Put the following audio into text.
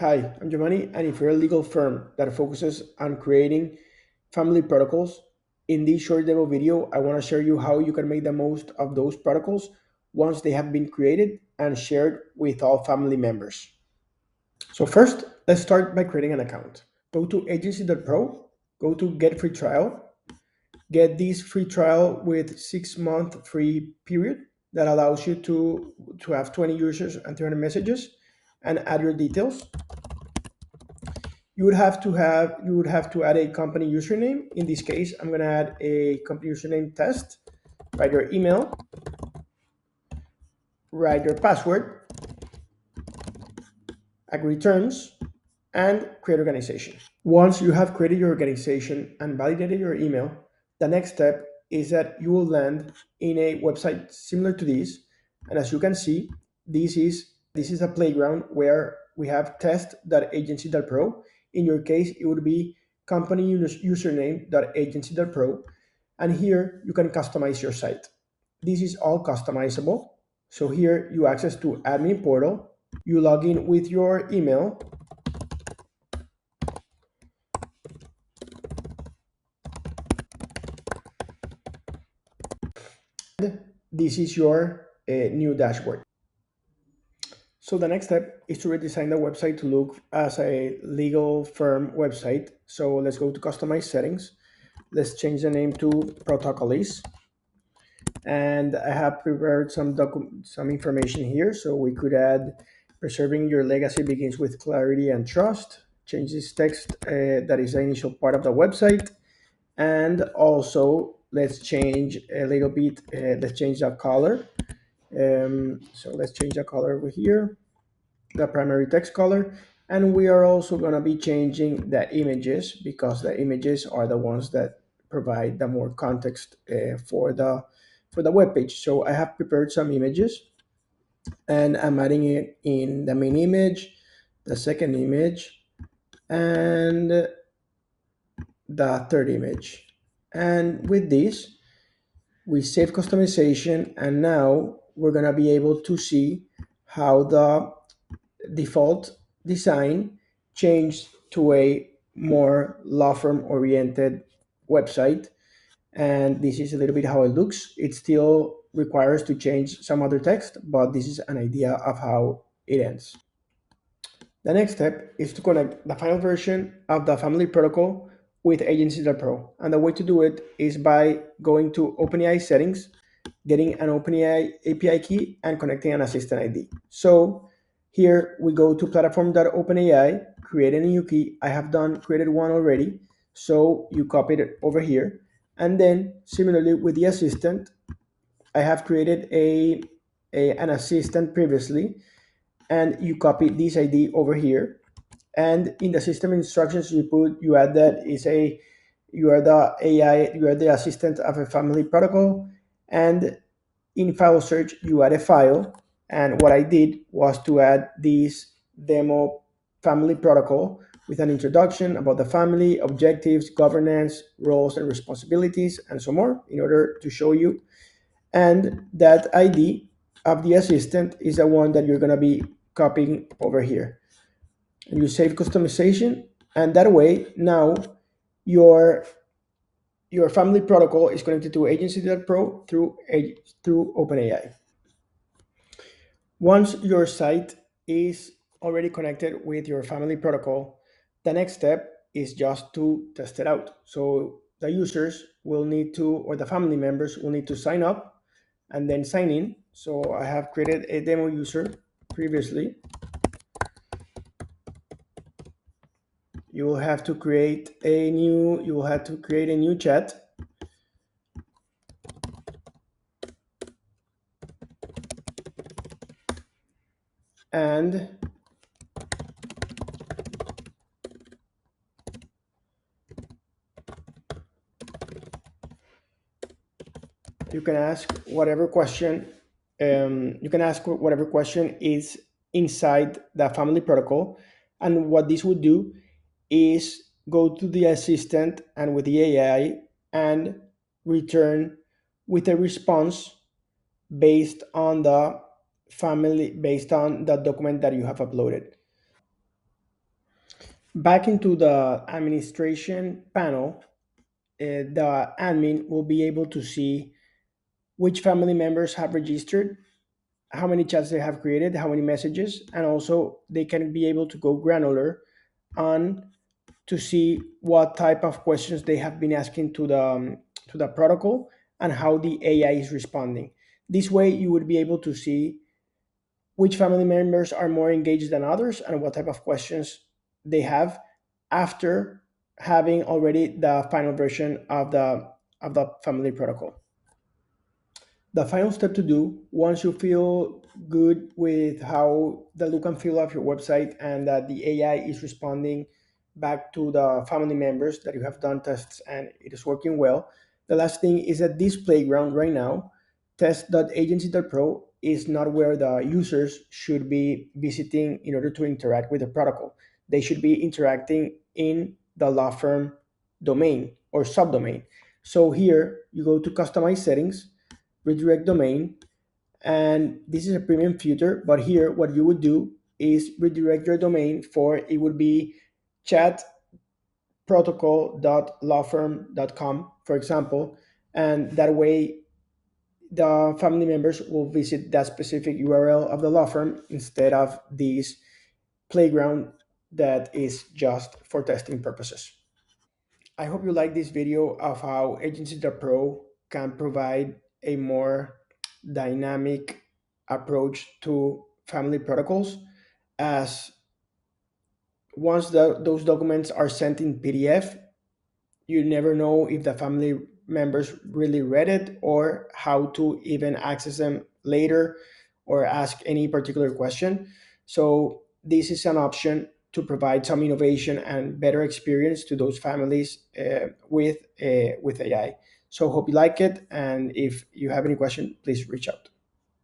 Hi, I'm Giovanni, and if you're a legal firm that focuses on creating family protocols, in this short demo video, I want to share you how you can make the most of those protocols once they have been created and shared with all family members. So first, let's start by creating an account. Go to Agentsy.pro, go to Get Free Trial, get this free trial with 6 month free period that allows you to have 20 users and 300 messages and add your details. You would have to add a company username. In this case, I'm going to add a company username test. Write your email, write your password, agree terms, and create organization. Once you have created your organization and validated your email, the next step is that you will land in a website similar to this. And as you can see, this is a playground where we have test.agency.pro. In your case, it would be company username.agency.pro. And here you can customize your site. This is all customizable. So here you access to admin portal, you log in with your email. This is your new dashboard. So the next step is to redesign the website to look as a legal firm website. So let's go to customize settings. Let's change the name to protocolis. And I have prepared some information here. So we could add preserving your legacy begins with clarity and trust. Change this text that is the initial part of the website. And also let's change a little bit, let's change the color. So let's change the color over here, the primary text color. And we are also going to be changing the images because the images are the ones that provide the more context for the web page. So I have prepared some images and I'm adding it in the main image, the second image, and the third image. And with this, we save customization, and now we're going to be able to see how the default design changed to a more law firm oriented website. And this is a little bit how it looks. It still requires to change some other text, but this is an idea of how it ends. The next step is to connect the final version of the family protocol with Agentsy.pro. And the way to do it is by going to OpenAI settings, getting an OpenAI API key, and connecting an assistant ID. So here we go to platform.openai, create a new key. I have created one already. So you copy it over here. And then similarly with the assistant, I have created an assistant previously, and you copy this ID over here. And in the system instructions, you add that you are the AI, you are the assistant of a family protocol. And in file search, you add a file. And what I did was to add this demo family protocol with an introduction about the family, objectives, governance, roles and responsibilities, and so more in order to show you. And that ID of the assistant is the one that you're going to be copying over here. And you save customization, and that way now your your family protocol is connected to Agentsy.pro through OpenAI. Once your site is already connected with your family protocol, the next step is just to test it out. So the users will need to, or the family members will need to sign up and then sign in. So I have created a demo user previously. You will have to create a new chat. And you can ask whatever question is inside the family protocol. And what this would do is go to the assistant and with the AI and return with a response based on the document that you have uploaded. Back into the administration panel, the admin will be able to see which family members have registered, how many chats they have created, how many messages, and also they can be able to go granular on to see what type of questions they have been asking to the protocol and how the AI is responding. This way, you would be able to see which family members are more engaged than others and what type of questions they have after having already the final version of the family protocol. The final step to do once you feel good with how the look and feel of your website and that the AI is responding back to the family members that you have done tests and it is working well. The last thing is that this playground right now, test.agency.pro, is not where the users should be visiting in order to interact with the protocol. They should be interacting in the law firm domain or subdomain. So here you go to customize settings, redirect domain, and this is a premium feature, but here what you would do is redirect your domain for, it would be chatprotocol.lawfirm.com, for example, and that way the family members will visit that specific URL of the law firm instead of this playground that is just for testing purposes. I hope you like this video of how Agentsy.pro can provide a more dynamic approach to family protocols, as once those documents are sent in PDF, you never know if the family members really read it or how to even access them later or ask any particular question. So this is an option to provide some innovation and better experience to those families with AI. So hope you like it, and if you have any question, please reach out.